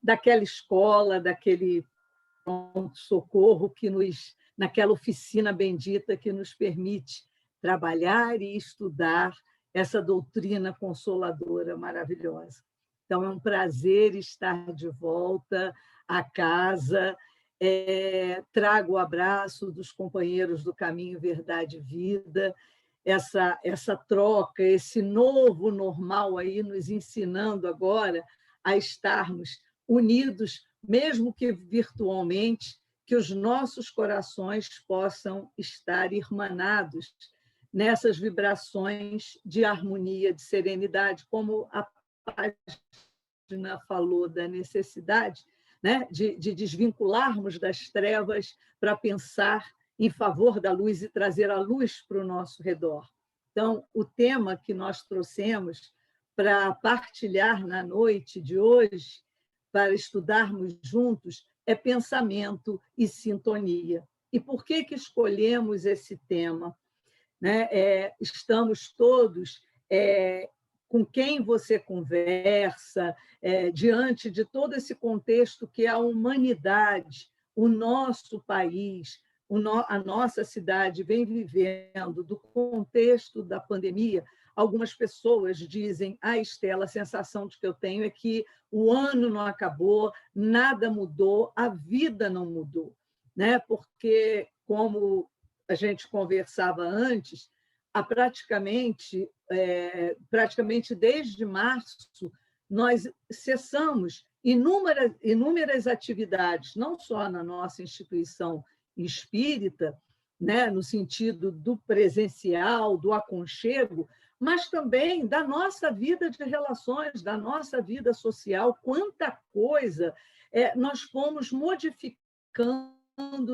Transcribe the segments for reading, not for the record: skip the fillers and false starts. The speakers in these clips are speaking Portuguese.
daquela escola, daquele pronto-socorro naquela oficina bendita que nos permite trabalhar e estudar essa doutrina consoladora maravilhosa. Então, é um prazer estar de volta à casa. Trago o abraço dos companheiros do Caminho Verdade e Vida, essa troca, esse novo normal aí nos ensinando agora a estarmos unidos, mesmo que virtualmente, que os nossos corações possam estar irmanados nessas vibrações de harmonia, de serenidade, como a página falou da necessidade, né, de desvincularmos das trevas para pensar em favor da luz e trazer a luz para o nosso redor. Então, o tema que nós trouxemos para partilhar na noite de hoje, para estudarmos juntos, é pensamento e sintonia. E por que escolhemos esse tema? Estamos todos com quem você conversa, diante de todo esse contexto que é a humanidade, o nosso país, a nossa cidade vem vivendo, do contexto da pandemia. Algumas pessoas dizem: Estela, a sensação de que eu tenho é que o ano não acabou, nada mudou, a vida não mudou, né? Porque, como a gente conversava antes, praticamente desde março, nós cessamos inúmeras atividades, não só na nossa instituição espírita, né, no sentido do presencial, do aconchego, mas também da nossa vida de relações, da nossa vida social. Quanta coisa nós fomos modificando,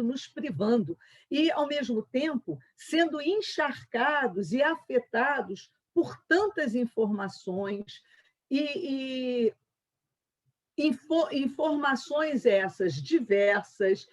nos privando, e, ao mesmo tempo, sendo encharcados e afetados por tantas informações e informações essas diversas,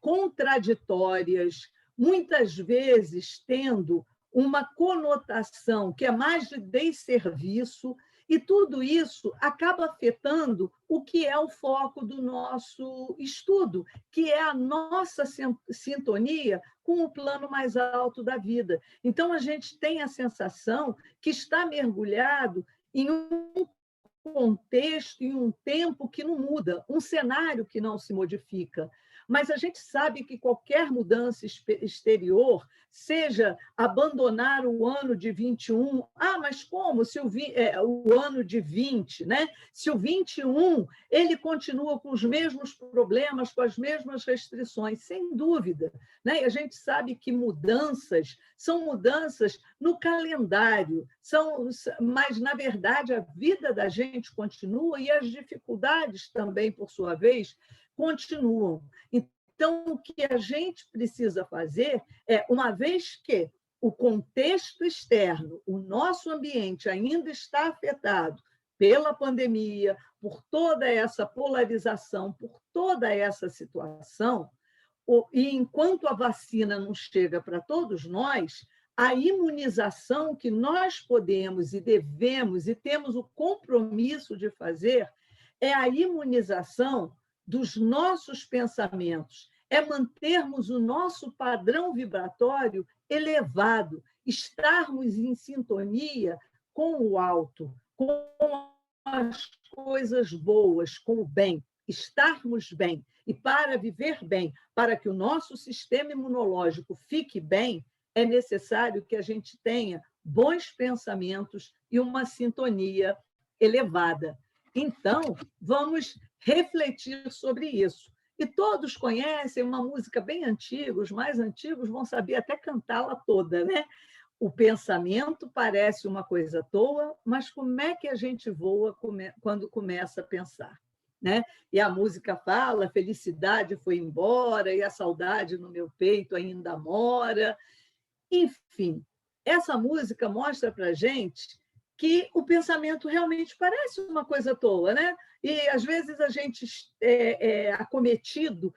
contraditórias, muitas vezes tendo uma conotação que é mais de desserviço, e tudo isso acaba afetando o que é o foco do nosso estudo, que é a nossa sintonia com o plano mais alto da vida. Então, a gente tem a sensação que está mergulhado em um contexto, em um tempo que não muda, um cenário que não se modifica. Mas a gente sabe que qualquer mudança exterior, seja abandonar o ano de 21, mas como se o ano de 20, né? Se o 21 ele continua com os mesmos problemas, com as mesmas restrições, sem dúvida, né? E a gente sabe que mudanças são mudanças no calendário, mas, na verdade, a vida da gente continua e as dificuldades também, por sua vez, continuam. Então, o que a gente precisa fazer uma vez que o contexto externo, o nosso ambiente ainda está afetado pela pandemia, por toda essa polarização, por toda essa situação, e enquanto a vacina não chega para todos nós, a imunização que nós podemos e devemos e temos o compromisso de fazer é a imunização dos nossos pensamentos, é mantermos o nosso padrão vibratório elevado, estarmos em sintonia com o alto, com as coisas boas, com o bem, estarmos bem. E para viver bem, para que o nosso sistema imunológico fique bem, é necessário que a gente tenha bons pensamentos e uma sintonia elevada. Então, vamos refletir sobre isso. E todos conhecem uma música bem antiga, os mais antigos vão saber até cantá-la toda, né? O pensamento parece uma coisa à toa, mas como é que a gente voa quando começa a pensar? Né? E a música fala: a felicidade foi embora e a saudade no meu peito ainda mora. Enfim, essa música mostra para a gente que o pensamento realmente parece uma coisa à toa, né? E, às vezes, a gente acometido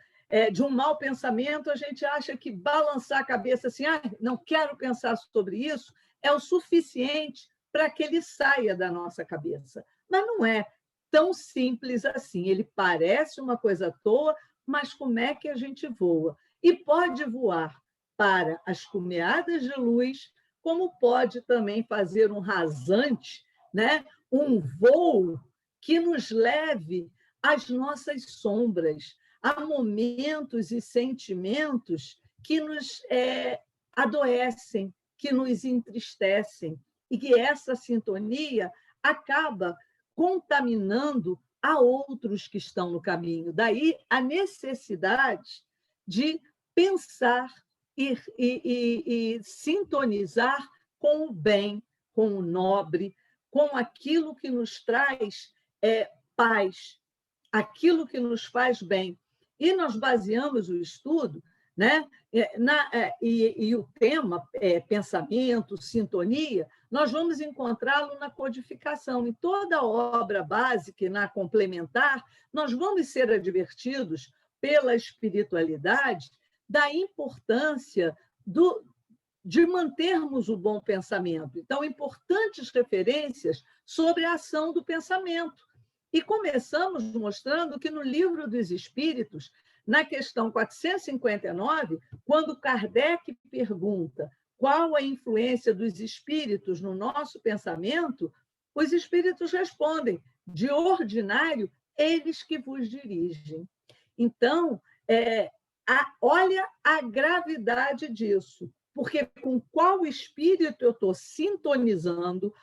de um mau pensamento, a gente acha que balançar a cabeça assim, não quero pensar sobre isso, é o suficiente para que ele saia da nossa cabeça. Mas não é. tão simples assim. Ele parece uma coisa à toa, mas como é que a gente voa? E pode voar para as cumeadas de luz, como pode também fazer um rasante, né? Um voo que nos leve às nossas sombras, a momentos e sentimentos que nos adoecem, que nos entristecem, e que essa sintonia acaba contaminando a outros que estão no caminho. Daí a necessidade de pensar e sintonizar com o bem, com o nobre, com aquilo que nos traz paz, aquilo que nos faz bem. E nós baseamos o estudo, né? E o tema pensamento, sintonia, nós vamos encontrá-lo na codificação. Em toda a obra básica e na complementar, nós vamos ser advertidos pela espiritualidade da importância de mantermos o bom pensamento. Então, importantes referências sobre a ação do pensamento. E começamos mostrando que no Livro dos Espíritos, na questão 459, quando Kardec pergunta qual a influência dos espíritos no nosso pensamento, os espíritos respondem: de ordinário, eles que vos dirigem. Então, olha a gravidade disso, porque com qual espírito eu estou sintonizando.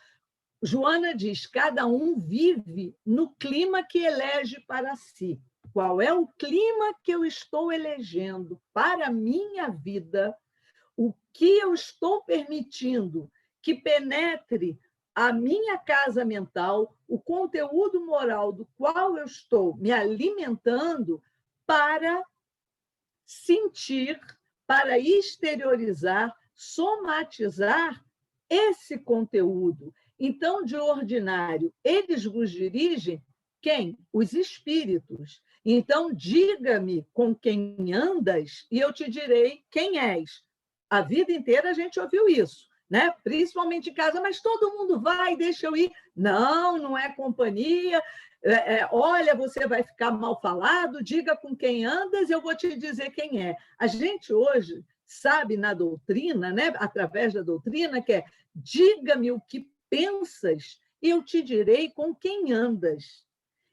Joana diz: cada um vive no clima que elege para si. Qual é o clima que eu estou elegendo para a minha vida? O que eu estou permitindo que penetre a minha casa mental, o conteúdo moral do qual eu estou me alimentando para sentir, para exteriorizar, somatizar esse conteúdo. Então, de ordinário, eles vos dirigem quem? Os espíritos. Então, diga-me com quem andas e eu te direi quem és. A vida inteira a gente ouviu isso, né? Principalmente em casa, mas todo mundo vai, deixa eu ir. Não, não é companhia. Olha, você vai ficar mal falado, diga com quem andas e eu vou te dizer quem é. A gente hoje sabe na doutrina, né? Através da doutrina, que é: diga-me o que pensas e eu te direi com quem andas.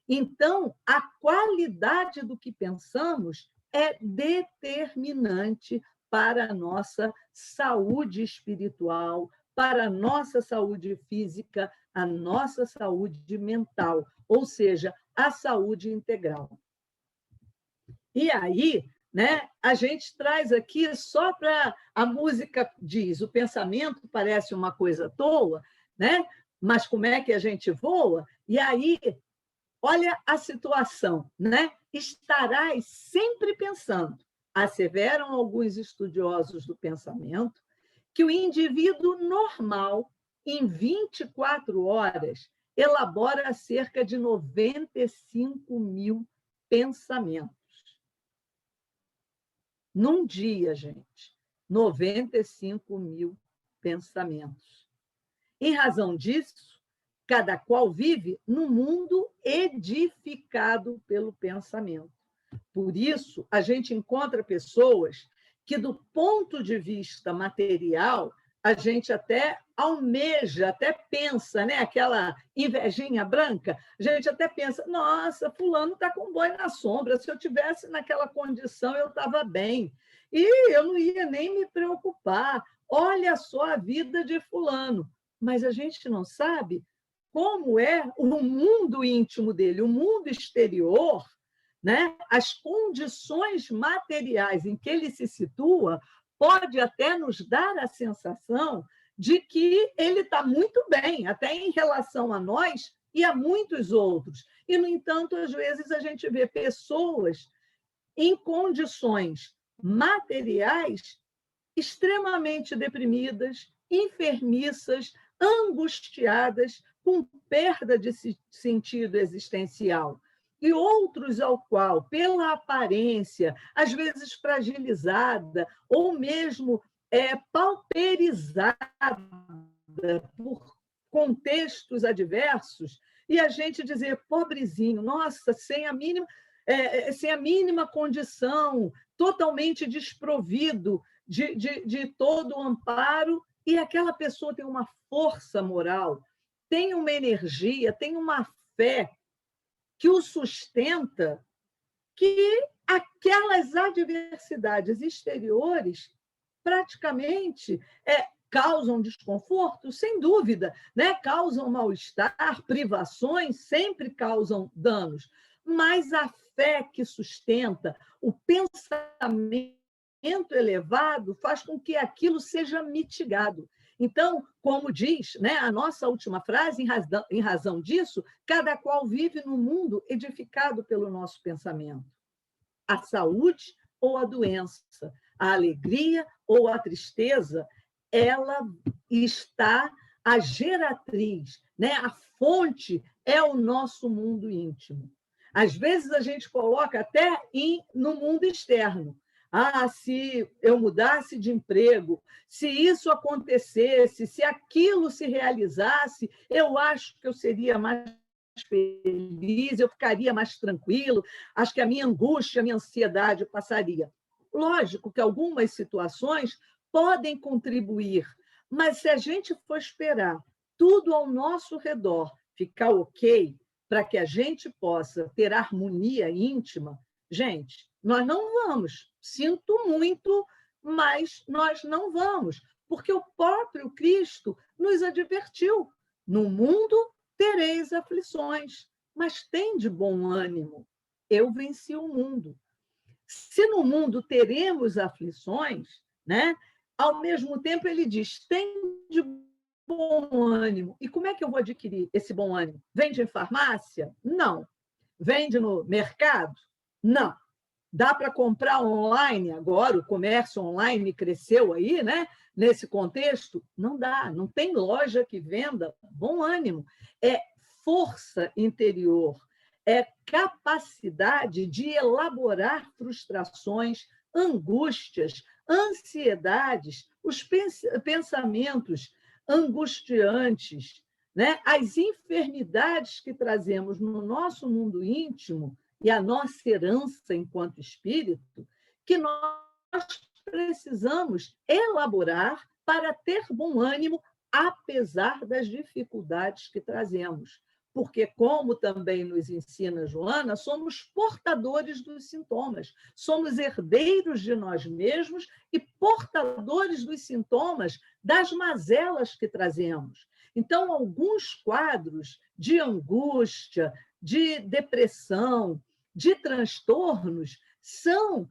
Então, a qualidade do que pensamos é determinante para a nossa saúde espiritual, para a nossa saúde física, a nossa saúde mental, ou seja, a saúde integral. E aí, né, a gente traz aqui só para a música diz: o pensamento parece uma coisa à toa, né? Mas como é que a gente voa? E aí, olha a situação, né? Estarás sempre pensando. Asseveram alguns estudiosos do pensamento que o indivíduo normal, em 24 horas, elabora cerca de 95.000 pensamentos. Num dia, gente, 95.000 pensamentos. Em razão disso, cada qual vive num mundo edificado pelo pensamento. Por isso, a gente encontra pessoas que, do ponto de vista material, a gente até almeja, até pensa, né? Aquela invejinha branca, a gente até pensa: nossa, fulano está com boi na sombra, se eu tivesse naquela condição, eu estava bem. E eu não ia nem me preocupar. Olha só a vida de fulano. Mas a gente não sabe como é o mundo íntimo dele, o mundo exterior, né? As condições materiais em que ele se situa pode até nos dar a sensação de que ele está muito bem, até em relação a nós e a muitos outros. E, no entanto, às vezes a gente vê pessoas em condições materiais extremamente deprimidas, enfermiças, angustiadas, com perda de sentido existencial. E outros ao qual, pela aparência, às vezes fragilizada, ou mesmo pauperizada por contextos adversos, e a gente dizer, pobrezinho, nossa, sem a mínima condição, totalmente desprovido de todo o amparo, e aquela pessoa tem uma força moral, tem uma energia, tem uma fé que o sustenta, que aquelas adversidades exteriores praticamente causam desconforto, sem dúvida, né? Causam mal-estar, privações, sempre causam danos, mas a fé que sustenta, o pensamento elevado, faz com que aquilo seja mitigado. Então, como diz, né, a nossa última frase, em razão disso, cada qual vive no mundo edificado pelo nosso pensamento. A saúde ou a doença, a alegria ou a tristeza, ela está a geratriz, né? A fonte é o nosso mundo íntimo. Às vezes a gente coloca até no mundo externo. Ah, se eu mudasse de emprego, se isso acontecesse, se aquilo se realizasse, eu acho que eu seria mais feliz, eu ficaria mais tranquilo, acho que a minha angústia, a minha ansiedade passaria. Lógico que algumas situações podem contribuir, mas se a gente for esperar tudo ao nosso redor ficar ok, para que a gente possa ter harmonia íntima, gente, nós não vamos. Sinto muito, mas nós não vamos, porque o próprio Cristo nos advertiu. No mundo tereis aflições, mas tende bom ânimo. Eu venci o mundo. Se no mundo teremos aflições, né? Ao mesmo tempo ele diz, tende bom ânimo. E como é que eu vou adquirir esse bom ânimo? Vende em farmácia? Não. Vende no mercado? Não. Dá para comprar online agora? O comércio online cresceu aí, né? Nesse contexto? Não dá. Não tem loja que venda bom ânimo. É força interior, é capacidade de elaborar frustrações, angústias, ansiedades, os pensamentos angustiantes, né? As enfermidades que trazemos no nosso mundo íntimo e a nossa herança enquanto espírito, que nós precisamos elaborar para ter bom ânimo, apesar das dificuldades que trazemos. Porque, como também nos ensina Joana, somos portadores dos sintomas, somos herdeiros de nós mesmos e portadores dos sintomas das mazelas que trazemos. Então, alguns quadros de angústia, de depressão, de transtornos, são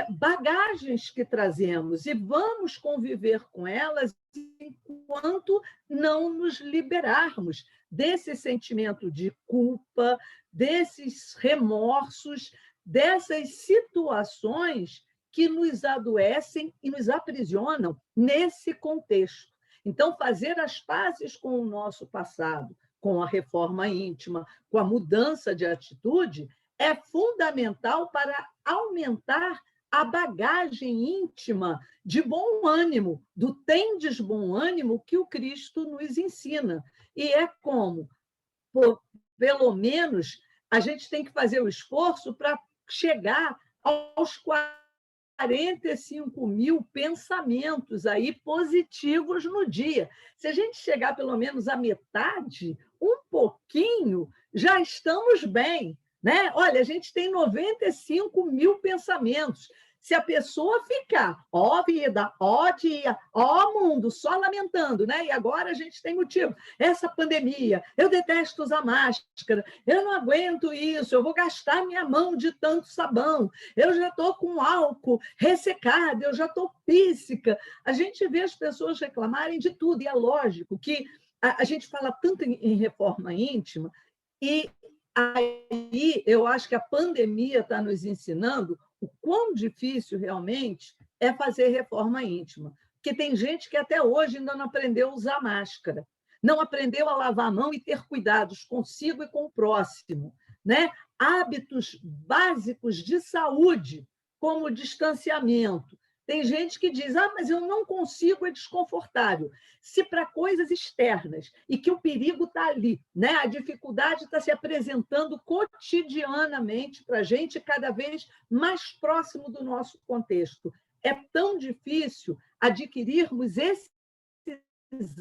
bagagens que trazemos e vamos conviver com elas enquanto não nos liberarmos desse sentimento de culpa, desses remorsos, dessas situações que nos adoecem e nos aprisionam nesse contexto. Então, fazer as pazes com o nosso passado, com a reforma íntima, com a mudança de atitude, é fundamental para aumentar a bagagem íntima de bom ânimo, do tendes bom ânimo que o Cristo nos ensina. E é como, pelo menos, a gente tem que fazer o esforço para chegar aos 45 mil pensamentos aí positivos no dia. Se a gente chegar pelo menos à metade, um pouquinho, já estamos bem. Né? Olha, a gente tem 95 mil pensamentos. Se a pessoa ficar, ó vida, ó dia, ó mundo, só lamentando, né? E agora a gente tem motivo. Essa pandemia, eu detesto usar máscara, eu não aguento isso, eu vou gastar minha mão de tanto sabão, eu já estou com álcool ressecado, eu já estou píssica. A gente vê as pessoas reclamarem de tudo, e é lógico que a gente fala tanto em reforma íntima, e aí eu acho que a pandemia está nos ensinando o quão difícil realmente é fazer reforma íntima. Porque tem gente que até hoje ainda não aprendeu a usar máscara, não aprendeu a lavar a mão e ter cuidados consigo e com o próximo. Né? Hábitos básicos de saúde, como o distanciamento. Tem gente que diz, mas eu não consigo, é desconfortável. Se para coisas externas e que o perigo está ali, né? A dificuldade está se apresentando cotidianamente para a gente, cada vez mais próximo do nosso contexto. É tão difícil adquirirmos esses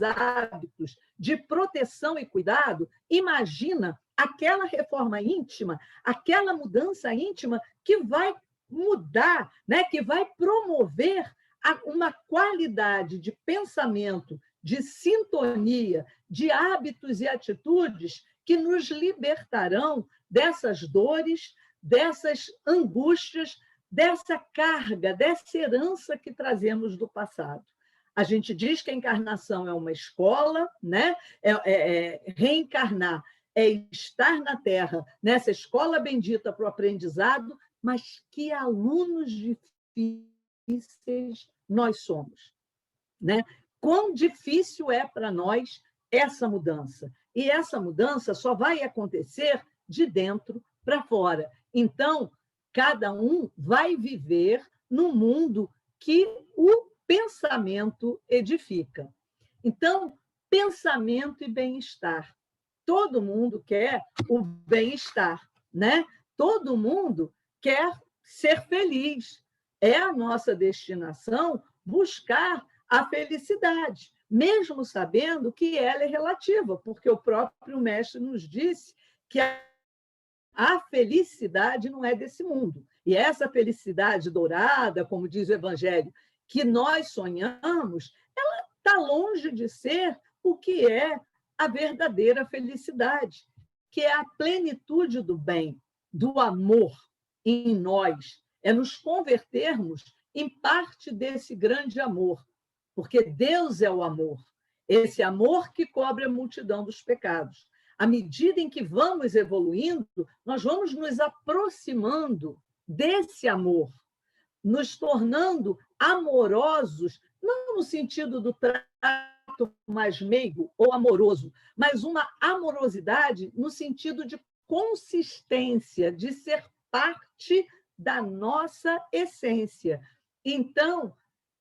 hábitos de proteção e cuidado. Imagina aquela reforma íntima, aquela mudança íntima que vai mudar, né? Que vai promover uma qualidade de pensamento, de sintonia, de hábitos e atitudes que nos libertarão dessas dores, dessas angústias, dessa carga, dessa herança que trazemos do passado. A gente diz que a encarnação é uma escola, né? Reencarnar é estar na Terra, nessa escola bendita para o aprendizado, mas que alunos difíceis nós somos, né? Quão difícil é para nós essa mudança. E essa mudança só vai acontecer de dentro para fora. Então, cada um vai viver no mundo que o pensamento edifica. Então, pensamento e bem-estar. Todo mundo quer o bem-estar, né? Todo mundo quer ser feliz. É a nossa destinação buscar a felicidade, mesmo sabendo que ela é relativa, porque o próprio mestre nos disse que a felicidade não é desse mundo. E essa felicidade dourada, como diz o Evangelho, que nós sonhamos, ela está longe de ser o que é a verdadeira felicidade, que é a plenitude do bem, do amor em nós, é nos convertermos em parte desse grande amor, porque Deus é o amor, esse amor que cobre a multidão dos pecados. À medida em que vamos evoluindo, nós vamos nos aproximando desse amor, nos tornando amorosos, não no sentido do trato mais meigo ou amoroso, mas uma amorosidade no sentido de consistência, de ser parte da nossa essência. Então,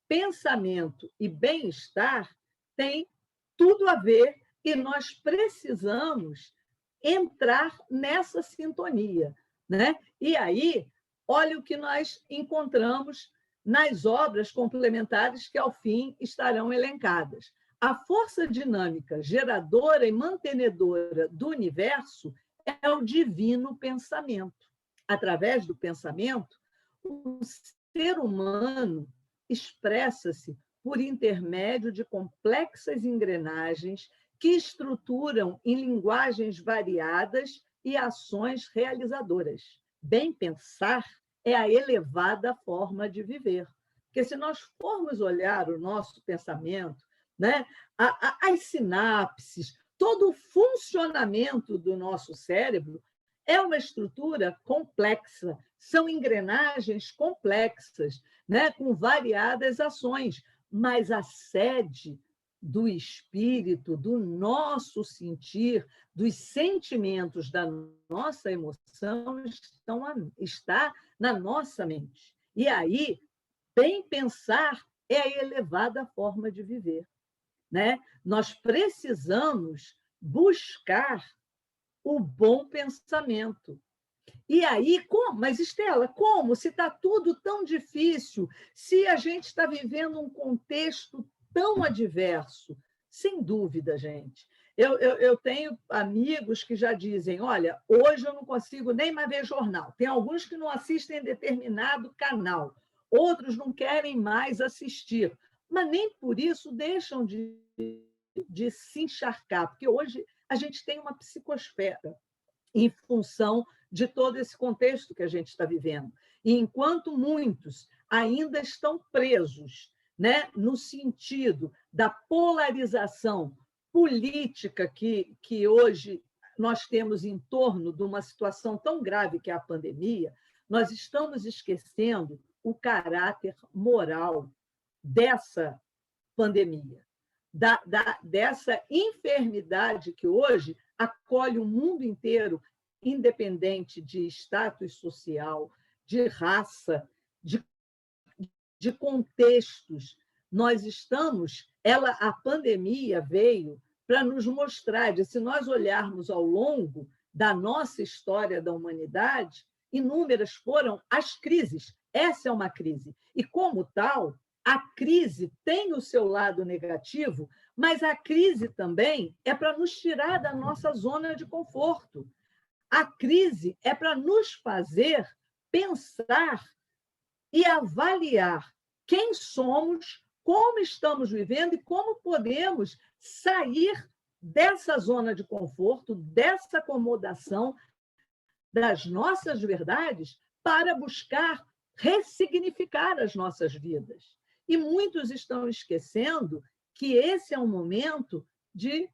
pensamento e bem-estar têm tudo a ver e nós precisamos entrar nessa sintonia, né? E aí, olha o que nós encontramos nas obras complementares que, ao fim, estarão elencadas. A força dinâmica geradora e mantenedora do universo é o divino pensamento. Através do pensamento, o ser humano expressa-se por intermédio de complexas engrenagens que estruturam em linguagens variadas e ações realizadoras. Bem pensar é a elevada forma de viver. Porque se nós formos olhar o nosso pensamento, né, as sinapses, todo o funcionamento do nosso cérebro é uma estrutura complexa, são engrenagens complexas, né, com variadas ações, mas a sede do espírito, do nosso sentir, dos sentimentos, da nossa emoção, está na nossa mente. E aí, bem pensar é a elevada forma de viver, né? Nós precisamos buscar o bom pensamento. E aí, como? Mas, Estela, como? Se está tudo tão difícil, se a gente está vivendo um contexto tão adverso, sem dúvida, gente. Eu tenho amigos que já dizem, olha, hoje eu não consigo nem mais ver jornal. Tem alguns que não assistem determinado canal, outros não querem mais assistir, mas nem por isso deixam de se encharcar, porque hoje a gente tem uma psicosfera em função de todo esse contexto que a gente está vivendo. E enquanto muitos ainda estão presos, né, no sentido da polarização política que hoje nós temos em torno de uma situação tão grave que é a pandemia, nós estamos esquecendo o caráter moral dessa pandemia, dessa enfermidade que hoje acolhe o mundo inteiro, independente de status social, de raça, de de contextos. A pandemia veio para nos mostrar, se nós olharmos ao longo da nossa história da humanidade, inúmeras foram as crises. Essa é uma crise. E, como tal, a crise tem o seu lado negativo, mas a crise também é para nos tirar da nossa zona de conforto. A crise é para nos fazer pensar e avaliar quem somos, como estamos vivendo e como podemos sair dessa zona de conforto, dessa acomodação das nossas verdades para buscar ressignificar as nossas vidas. E muitos estão esquecendo que esse é um momento de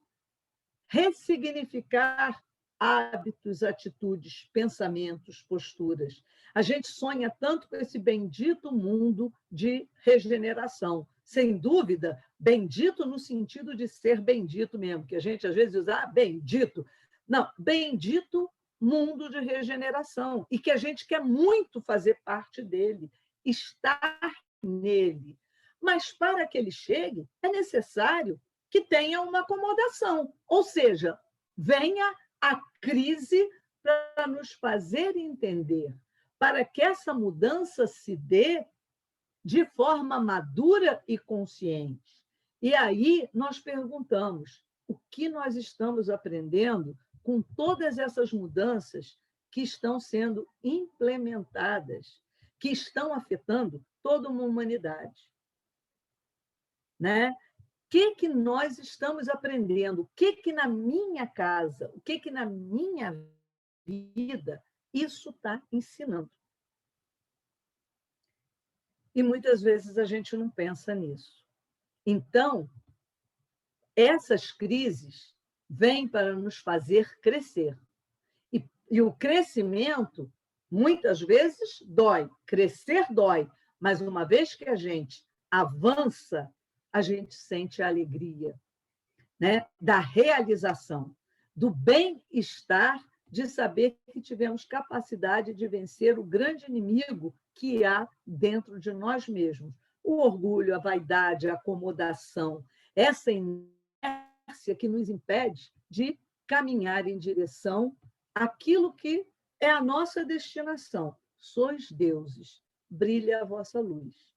ressignificar hábitos, atitudes, pensamentos, posturas. A gente sonha tanto com esse bendito mundo de regeneração. Sem dúvida, bendito no sentido de ser bendito mesmo, que a gente às vezes usa bendito. Não, bendito mundo de regeneração, e que a gente quer muito fazer parte dele, estar nele. Mas para que ele chegue, é necessário que tenha uma acomodação, ou seja, venha a crise para nos fazer entender, para que essa mudança se dê de forma madura e consciente. E aí nós perguntamos, o que nós estamos aprendendo com todas essas mudanças que estão sendo implementadas, que estão afetando toda uma humanidade? Né? O que nós estamos aprendendo? O que na minha casa, o que na minha vida isso está ensinando? E muitas vezes a gente não pensa nisso. Então, essas crises vêm para nos fazer crescer. E o crescimento, muitas vezes, dói. Crescer dói, mas uma vez que a gente avança, a gente sente a alegria, né? Da realização, do bem-estar, de saber que tivemos capacidade de vencer o grande inimigo que há dentro de nós mesmos. O orgulho, a vaidade, a acomodação, essa inércia que nos impede de caminhar em direção àquilo que é a nossa destinação. Sois deuses, brilha a vossa luz.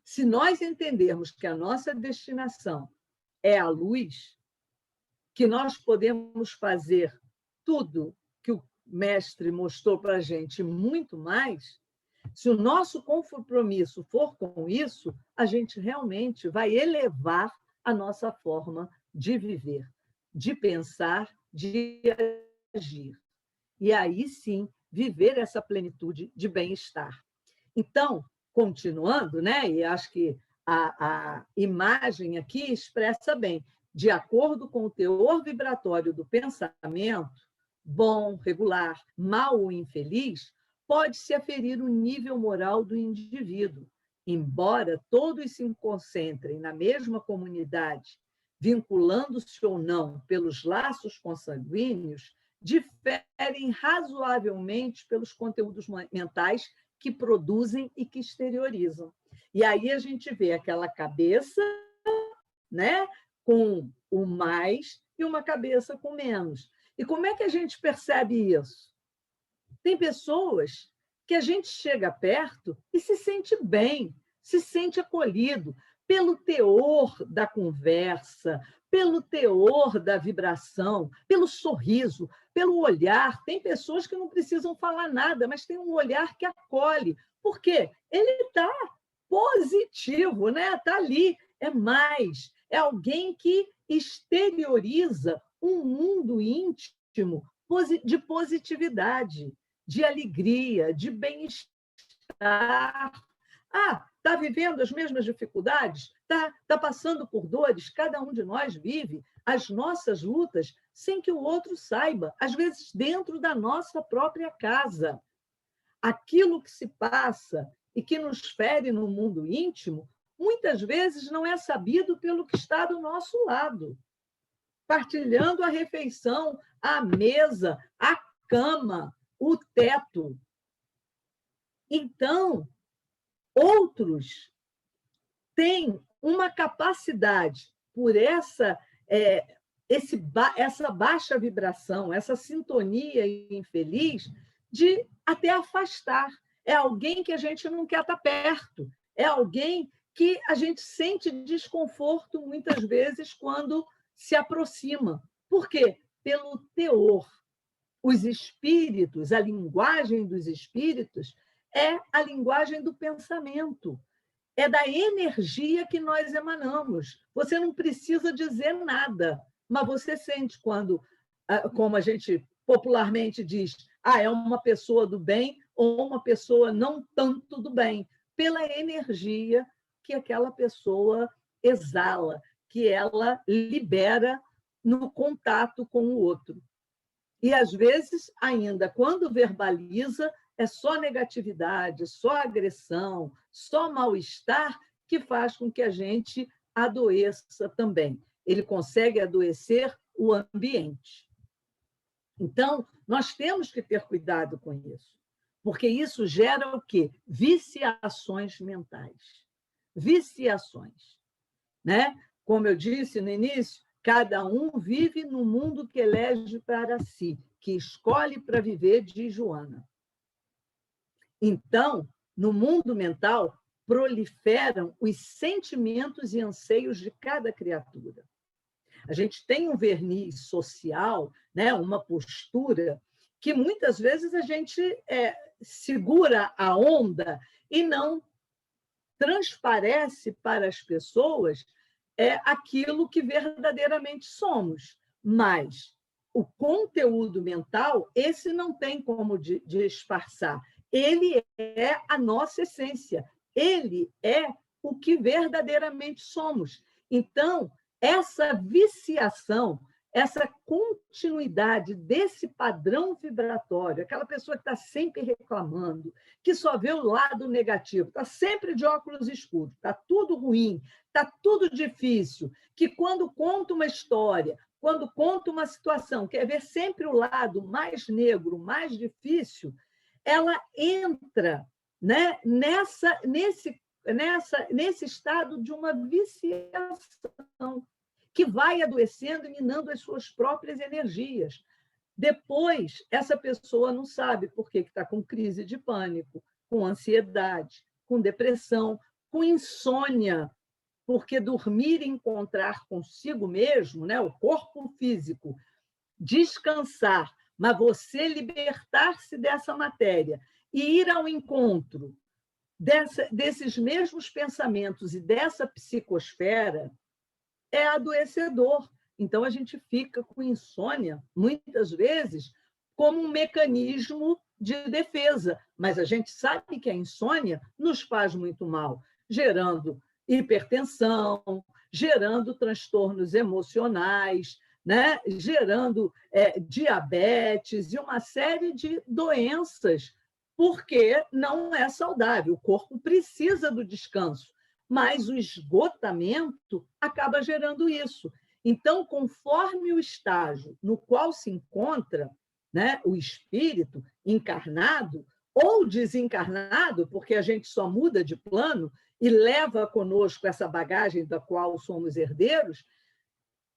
Se nós entendermos que a nossa destinação é a luz, que nós podemos fazer tudo que o mestre mostrou para a gente, muito mais, se o nosso compromisso for com isso, a gente realmente vai elevar a nossa forma de viver, de pensar, de agir. E aí sim, viver essa plenitude de bem-estar. Então, continuando, né? E acho que a imagem aqui expressa bem, de acordo com o teor vibratório do pensamento, bom, regular, mau ou infeliz, pode-se aferir o nível moral do indivíduo. Embora todos se concentrem na mesma comunidade, vinculando-se ou não pelos laços consanguíneos, diferem razoavelmente pelos conteúdos mentais que produzem e que exteriorizam. E aí a gente vê aquela cabeça, né, com o mais e uma cabeça com menos. E como é que a gente percebe isso? Tem pessoas que a gente chega perto e se sente bem, se sente acolhido pelo teor da conversa, pelo teor da vibração, pelo sorriso, pelo olhar. Tem pessoas que não precisam falar nada, mas tem um olhar que acolhe. Por quê? Ele está positivo, né? Está ali. É mais. É alguém que exterioriza um mundo íntimo de positividade, de alegria, de bem-estar. Está vivendo as mesmas dificuldades? Está passando por dores? Cada um de nós vive as nossas lutas sem que o outro saiba, às vezes dentro da nossa própria casa. Aquilo que se passa e que nos fere no mundo íntimo, muitas vezes não é sabido pelo que está do nosso lado. Partilhando a refeição, a mesa, a cama, o teto. Então, outros têm uma capacidade, por essa baixa vibração, essa sintonia infeliz, de até afastar. É alguém que a gente não quer estar perto, é alguém que a gente sente desconforto muitas vezes quando se aproxima. Por quê? Pelo teor. Os espíritos, a linguagem dos espíritos é a linguagem do pensamento, é da energia que nós emanamos. Você não precisa dizer nada, mas você sente quando, como a gente popularmente diz, é uma pessoa do bem ou uma pessoa não tanto do bem, pela energia que aquela pessoa exala, que ela libera no contato com o outro. E, às vezes, ainda quando verbaliza, é só negatividade, só agressão, só mal-estar que faz com que a gente adoeça também. Ele consegue adoecer o ambiente. Então, nós temos que ter cuidado com isso, porque isso gera o quê? Viciações mentais. Viciações. Né? Como eu disse no início, cada um vive no mundo que elege para si, que escolhe para viver, diz Joana. Então, no mundo mental, proliferam os sentimentos e anseios de cada criatura. A gente tem um verniz social, né, uma postura, que muitas vezes a gente segura a onda e não transparece para as pessoas aquilo que verdadeiramente somos. Mas o conteúdo mental, esse não tem como disfarçar. Ele é a nossa essência. Ele é o que verdadeiramente somos. Então, essa viciação, essa continuidade desse padrão vibratório, aquela pessoa que está sempre reclamando, que só vê o lado negativo, está sempre de óculos escuros, está tudo ruim, está tudo difícil, que quando conta uma história, quando conta uma situação, quer ver sempre o lado mais negro, mais difícil, ela entra, né, nesse estado de uma viciação, que vai adoecendo e minando as suas próprias energias. Depois, essa pessoa não sabe por que está com crise de pânico, com ansiedade, com depressão, com insônia, porque dormir e encontrar consigo mesmo, né, o corpo físico, descansar, mas você libertar-se dessa matéria e ir ao encontro desses mesmos pensamentos e dessa psicosfera, é adoecedor. Então, a gente fica com insônia, muitas vezes, como um mecanismo de defesa. Mas a gente sabe que a insônia nos faz muito mal, gerando hipertensão, gerando transtornos emocionais, né? Gerando diabetes e uma série de doenças, porque não é saudável. O corpo precisa do descanso, mas o esgotamento acaba gerando isso. Então, conforme o estágio no qual se encontra, né, o espírito encarnado ou desencarnado, porque a gente só muda de plano e leva conosco essa bagagem da qual somos herdeiros,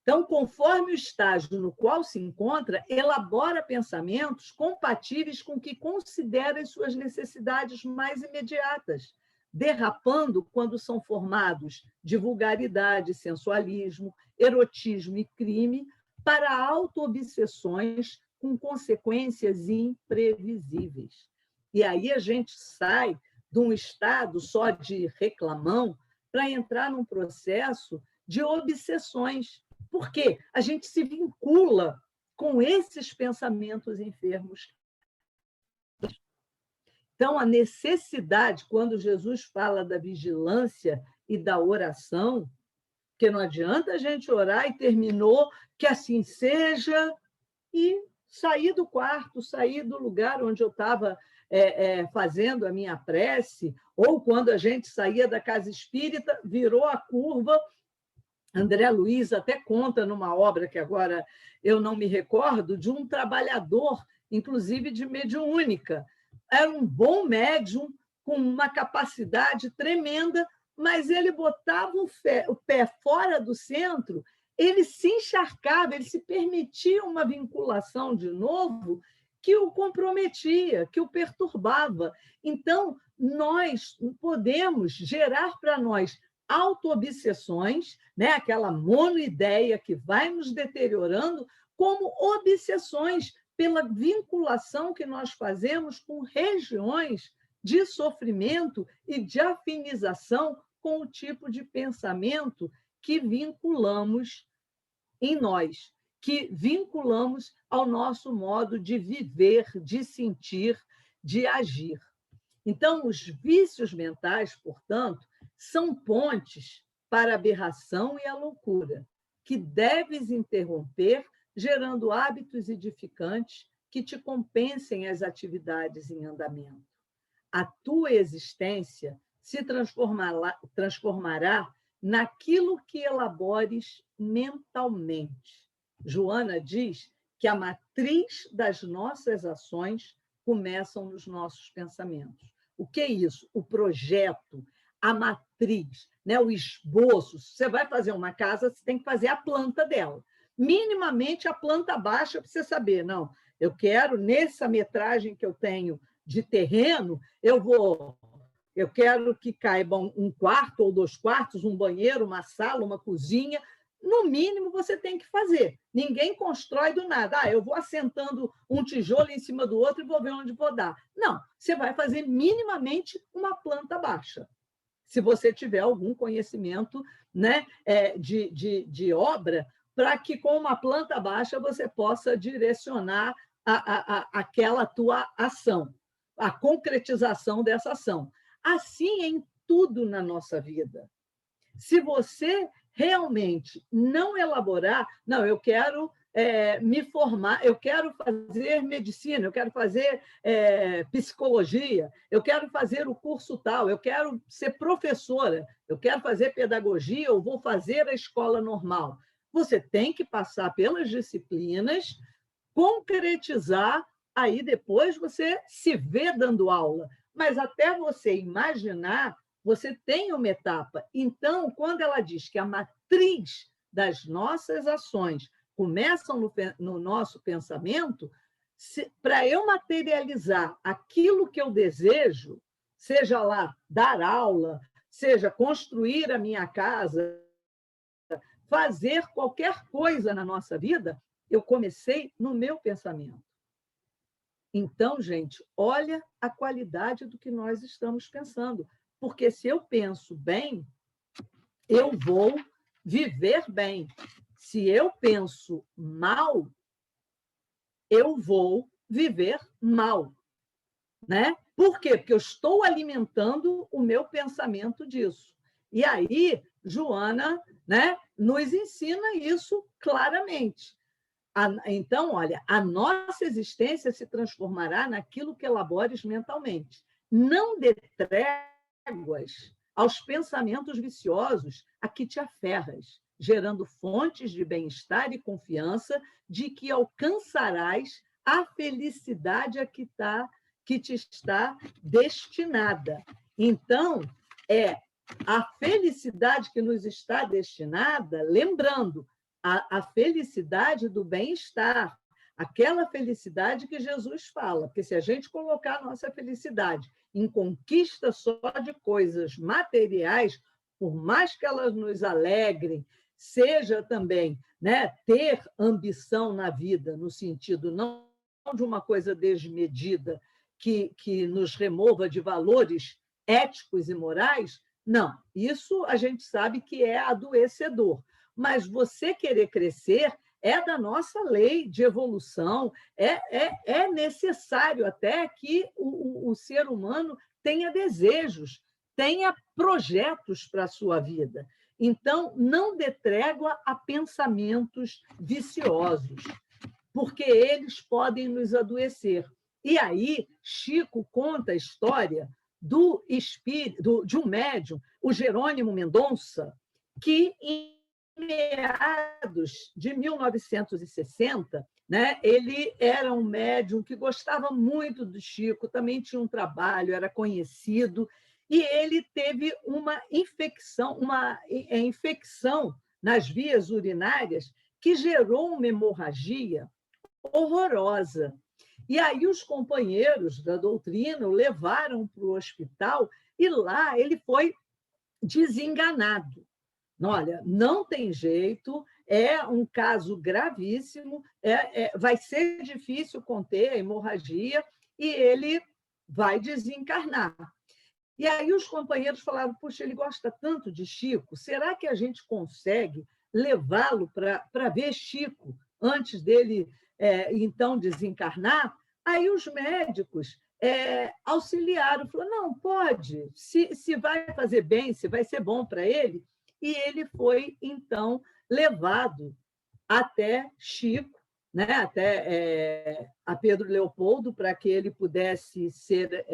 então, conforme o estágio no qual se encontra, elabora pensamentos compatíveis com o que considera as suas necessidades mais imediatas, derrapando quando são formados de vulgaridade, sensualismo, erotismo e crime para auto-obsessões com consequências imprevisíveis. E aí a gente sai de um estado só de reclamão para entrar num processo de obsessões. Por quê? A gente se vincula com esses pensamentos enfermos. Então, a necessidade, quando Jesus fala da vigilância e da oração, porque não adianta a gente orar e terminou, que assim seja, e sair do quarto, sair do lugar onde eu estava fazendo a minha prece, ou quando a gente saía da casa espírita, virou a curva. André Luiz até conta numa obra que agora eu não me recordo, de um trabalhador, inclusive de mediúnica. Era um bom médium, com uma capacidade tremenda, mas ele botava o pé fora do centro, ele se encharcava, ele se permitia uma vinculação de novo que o comprometia, que o perturbava. Então, nós podemos gerar para nós autoobsessões, né? Aquela monoideia que vai nos deteriorando, como obsessões pela vinculação que nós fazemos com regiões de sofrimento e de afinização com o tipo de pensamento que vinculamos em nós, que vinculamos ao nosso modo de viver, de sentir, de agir. Então, os vícios mentais, portanto, são pontes para a aberração e a loucura, que deves interromper, gerando hábitos edificantes que te compensem as atividades em andamento. A tua existência se transformará naquilo que elabores mentalmente. Joana diz que a matriz das nossas ações começam nos nossos pensamentos. O que é isso? O projeto, a matriz, né? O esboço. Se você vai fazer uma casa, você tem que fazer a planta dela. Minimamente a planta baixa para você saber, não, eu quero, nessa metragem que eu tenho de terreno, eu quero que caibam um quarto ou 2 quartos, um banheiro, uma sala, uma cozinha. No mínimo, você tem que fazer. Ninguém constrói do nada. Eu vou assentando um tijolo em cima do outro e vou ver onde vou dar. Não, você vai fazer minimamente uma planta baixa. Se você tiver algum conhecimento, né, de obra, para que com uma planta baixa você possa direcionar aquela tua ação, a concretização dessa ação. Assim é em tudo na nossa vida. Se você realmente não elaborar, não, eu quero me formar, eu quero fazer medicina, eu quero fazer psicologia, eu quero fazer o curso tal, eu quero ser professora, eu quero fazer pedagogia, eu vou fazer a escola normal. Você tem que passar pelas disciplinas, concretizar, aí depois você se vê dando aula. Mas até você imaginar, você tem uma etapa. Então, quando ela diz que a matriz das nossas ações começam no nosso pensamento, para eu materializar aquilo que eu desejo, seja lá dar aula, seja construir a minha casa, fazer qualquer coisa na nossa vida, eu comecei no meu pensamento. Então, gente, olha a qualidade do que nós estamos pensando. Porque se eu penso bem, eu vou viver bem. Se eu penso mal, eu vou viver mal. Né? Por quê? Porque eu estou alimentando o meu pensamento disso. E aí, Joana, né, nos ensina isso claramente. Então, olha, a nossa existência se transformará naquilo que elabores mentalmente. Não dê tréguas aos pensamentos viciosos a que te aferras, gerando fontes de bem-estar e confiança de que alcançarás a felicidade a que te está destinada. Então, a felicidade que nos está destinada, lembrando, a felicidade do bem-estar, aquela felicidade que Jesus fala, porque se a gente colocar a nossa felicidade em conquista só de coisas materiais, por mais que elas nos alegrem, seja também, né, ter ambição na vida, no sentido não de uma coisa desmedida que nos remova de valores éticos e morais, não, isso a gente sabe que é adoecedor. Mas você querer crescer é da nossa lei de evolução, é necessário até que o ser humano tenha desejos, tenha projetos para a sua vida. Então, não dê trégua a pensamentos viciosos, porque eles podem nos adoecer. E aí, Chico conta a história de um médium, o Jerônimo Mendonça, que em meados de 1960, né? Ele era um médium que gostava muito do Chico, também tinha um trabalho, era conhecido, e ele teve uma infecção nas vias urinárias que gerou uma hemorragia horrorosa. E aí os companheiros da doutrina o levaram para o hospital e lá ele foi desenganado. Olha, não tem jeito, é um caso gravíssimo, vai ser difícil conter a hemorragia e ele vai desencarnar. E aí os companheiros falaram, puxa, ele gosta tanto de Chico, será que a gente consegue levá-lo para ver Chico antes dele, então, desencarnar? Aí os médicos auxiliaram, falaram, não, pode, se vai fazer bem, se vai ser bom para ele. E ele foi, então, levado até Chico, né, até a Pedro Leopoldo, para que ele pudesse ser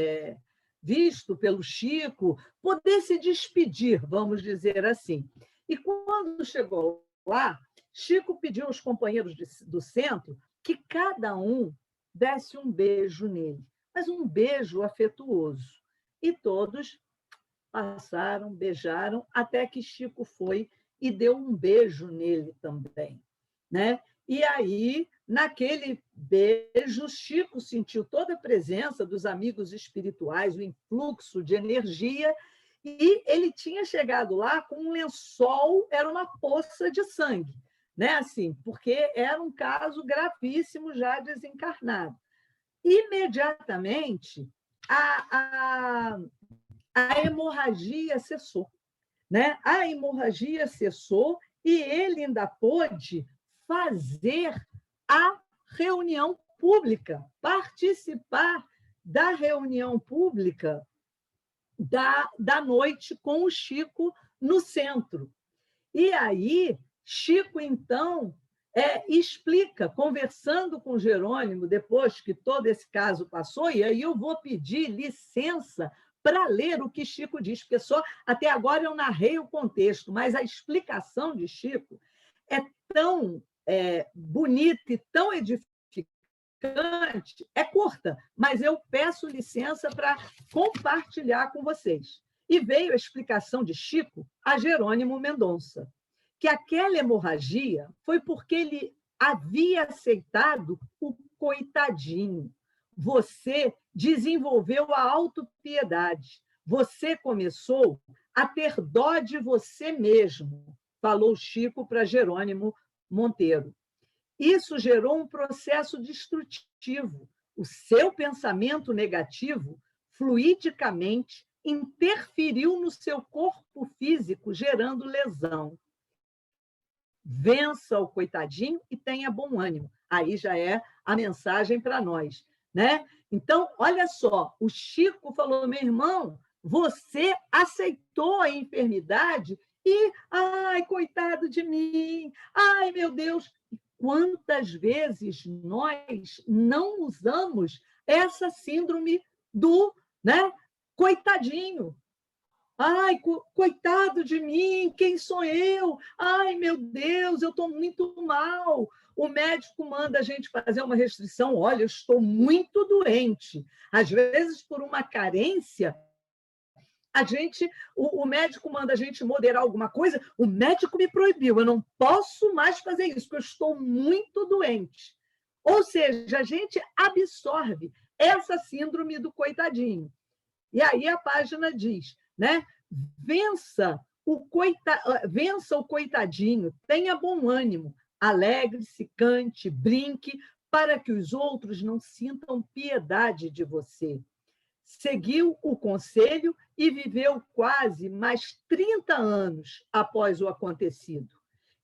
visto pelo Chico, poder se despedir, vamos dizer assim. E quando chegou lá, Chico pediu aos companheiros do centro que cada um desse um beijo nele, mas um beijo afetuoso. E todos passaram, beijaram, até que Chico foi e deu um beijo nele também, né? E aí, naquele beijo, Chico sentiu toda a presença dos amigos espirituais, o influxo de energia, e ele tinha chegado lá com um lençol, era uma poça de sangue, né? Assim, porque era um caso gravíssimo já desencarnado. Imediatamente, a hemorragia cessou, né? A hemorragia cessou e ele ainda pôde fazer a reunião pública, participar da reunião pública da noite com o Chico no centro. E aí, Chico, então, explica, conversando com Jerônimo, depois que todo esse caso passou, e aí eu vou pedir licença para ler o que Chico diz, porque só até agora eu narrei o contexto, mas a explicação de Chico é tão bonita e tão edificante, é curta, mas eu peço licença para compartilhar com vocês. E veio a explicação de Chico a Jerônimo Mendonça, que aquela hemorragia foi porque ele havia aceitado o coitadinho. Você desenvolveu a autopiedade. Você começou a ter dó de você mesmo, falou Chico para Jerônimo Monteiro. Isso gerou um processo destrutivo. O seu pensamento negativo, fluidicamente, interferiu no seu corpo físico, gerando lesão. Vença o coitadinho e tenha bom ânimo. Aí já é a mensagem para nós, né? Então, olha só, o Chico falou, meu irmão, você aceitou a enfermidade e, ai, coitado de mim, ai, meu Deus, quantas vezes nós não usamos essa síndrome do, né, coitadinho? Ai, coitado de mim, quem sou eu? Ai, meu Deus, eu estou muito mal. O médico manda a gente fazer uma restrição. Olha, eu estou muito doente. Às vezes, por uma carência, o médico manda a gente moderar alguma coisa, o médico me proibiu, eu não posso mais fazer isso, porque eu estou muito doente. Ou seja, a gente absorve essa síndrome do coitadinho. E aí a página diz, né? Vença o coitadinho, tenha bom ânimo, alegre-se, cante, brinque, para que os outros não sintam piedade de você. Seguiu o conselho e viveu quase mais 30 anos após o acontecido.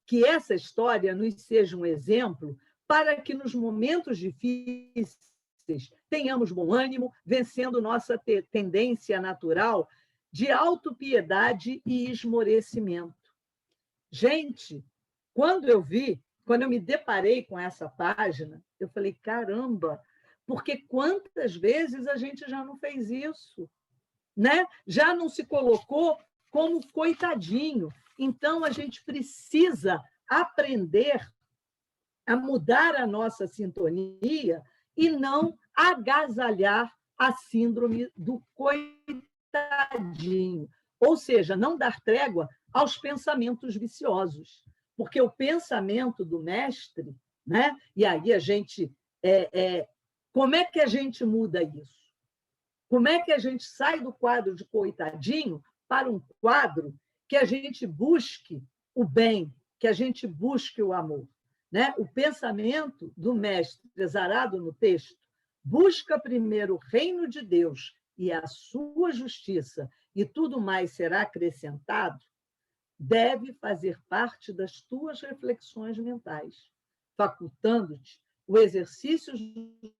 Que essa história nos seja um exemplo para que nos momentos difíceis tenhamos bom ânimo, vencendo nossa tendência natural de autopiedade e esmorecimento. Gente, quando eu me deparei com essa página, eu falei, caramba, porque quantas vezes a gente já não fez isso, né? Já não se colocou como coitadinho. Então, a gente precisa aprender a mudar a nossa sintonia e não agasalhar a síndrome do coitadinho, ou seja, não dar trégua aos pensamentos viciosos, porque o pensamento do mestre, né? E aí a gente como é que a gente muda isso? Como é que a gente sai do quadro de coitadinho para um quadro que a gente busque o bem, que a gente busque o amor? Né? O pensamento do mestre exarado no texto busca primeiro o reino de Deus e a sua justiça, e tudo mais será acrescentado, deve fazer parte das tuas reflexões mentais, facultando-te o exercício dos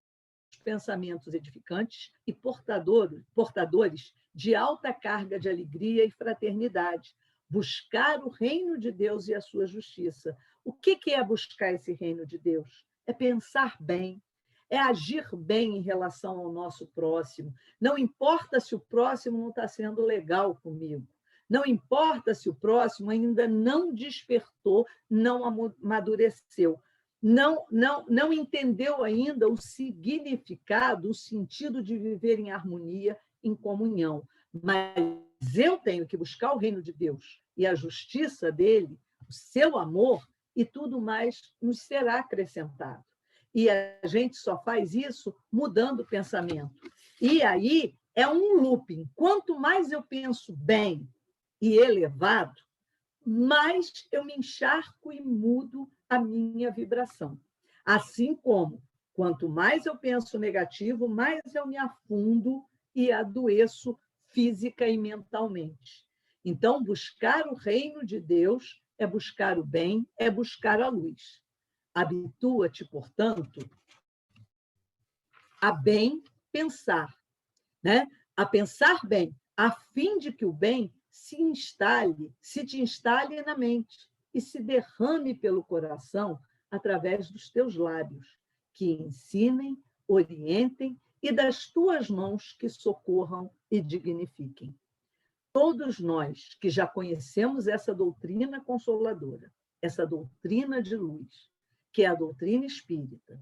pensamentos edificantes e portadores de alta carga de alegria e fraternidade. Buscar o reino de Deus e a sua justiça. O que é buscar esse reino de Deus? É pensar bem, é agir bem em relação ao nosso próximo. Não importa se o próximo não está sendo legal comigo. Não importa se o próximo ainda não despertou, não amadureceu. Não entendeu ainda o significado, o sentido de viver em harmonia, em comunhão. Mas eu tenho que buscar o reino de Deus e a justiça dele, o seu amor, e tudo mais nos será acrescentado. E a gente só faz isso mudando o pensamento. E aí é um looping. Quanto mais eu penso bem e elevado, mais eu me encharco e mudo a minha vibração. Assim como, quanto mais eu penso negativo, mais eu me afundo e adoeço física e mentalmente. Então, buscar o reino de Deus é buscar o bem, é buscar a luz. Habitua-te, portanto, a bem pensar, né? A pensar bem, a fim de que o bem se te instale na mente e se derrame pelo coração através dos teus lábios, que ensinem, orientem, e das tuas mãos que socorram e dignifiquem. Todos nós que já conhecemos essa doutrina consoladora, essa doutrina de luz, que é a doutrina espírita,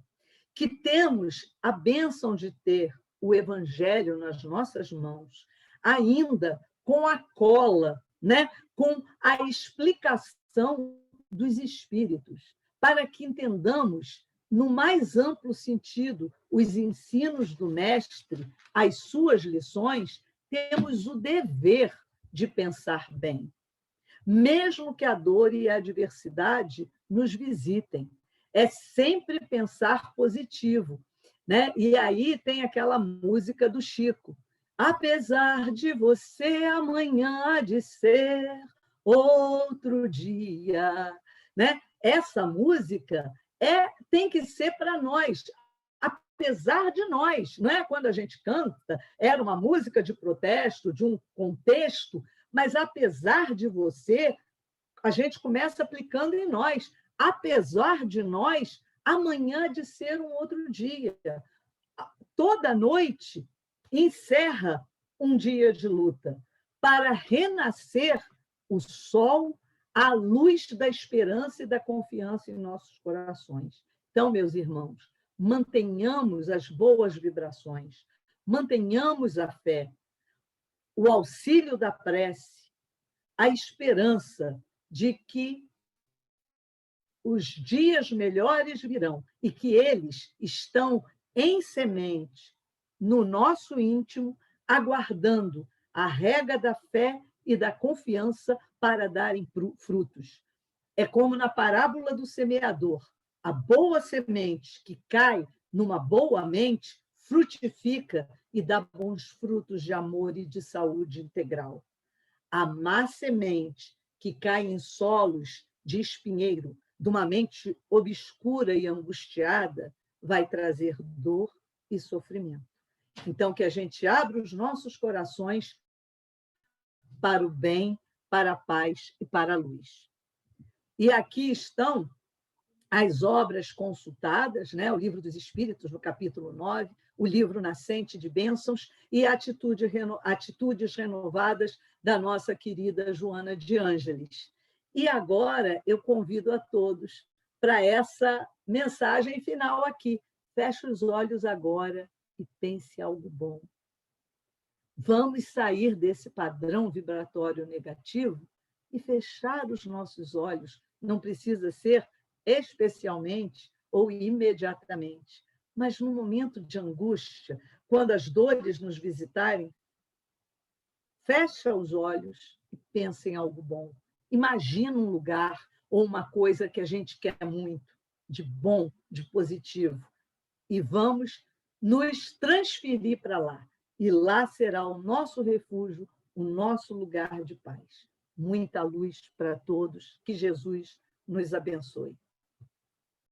que temos a bênção de ter o Evangelho nas nossas mãos, ainda com a cola, né? Com a explicação dos espíritos, para que entendamos, no mais amplo sentido, os ensinos do mestre, as suas lições, temos o dever de pensar bem, mesmo que a dor e a adversidade nos visitem. É sempre pensar positivo, né? E aí tem aquela música do Chico. Apesar de você, amanhã há de ser outro dia. Né? Essa música tem que ser para nós, apesar de nós. Não é? Quando a gente canta, era uma música de protesto, de um contexto, mas apesar de você, a gente começa aplicando em nós. Apesar de nós, amanhã há de ser um outro dia. Toda noite encerra um dia de luta para renascer o sol, a luz da esperança e da confiança em nossos corações. Então, meus irmãos, mantenhamos as boas vibrações, mantenhamos a fé, o auxílio da prece, a esperança de que os dias melhores virão e que eles estão em semente no nosso íntimo, aguardando a rega da fé e da confiança para darem frutos. É como na parábola do semeador. A boa semente que cai numa boa mente frutifica e dá bons frutos de amor e de saúde integral. A má semente que cai em solos de espinheiro, de uma mente obscura e angustiada, vai trazer dor e sofrimento. Então, que a gente abra os nossos corações para o bem, para a paz e para a luz. E aqui estão as obras consultadas, né? O Livro dos Espíritos, no capítulo 9, o livro Nascente de Bênçãos e Atitudes Renovadas da nossa querida Joana de Ângeles. E agora eu convido a todos para essa Mensagem final aqui. Feche os olhos agora e pense algo bom. Vamos sair desse padrão vibratório negativo e fechar os nossos olhos. Não precisa ser especialmente ou imediatamente, mas no momento de angústia, quando as dores nos visitarem, fecha os olhos e pensa em algo bom. Imagina um lugar ou uma coisa que a gente quer muito, de bom, de positivo, e vamos nos transferir para lá. E lá será o nosso refúgio, o nosso lugar de paz. Muita luz para todos. Que Jesus nos abençoe.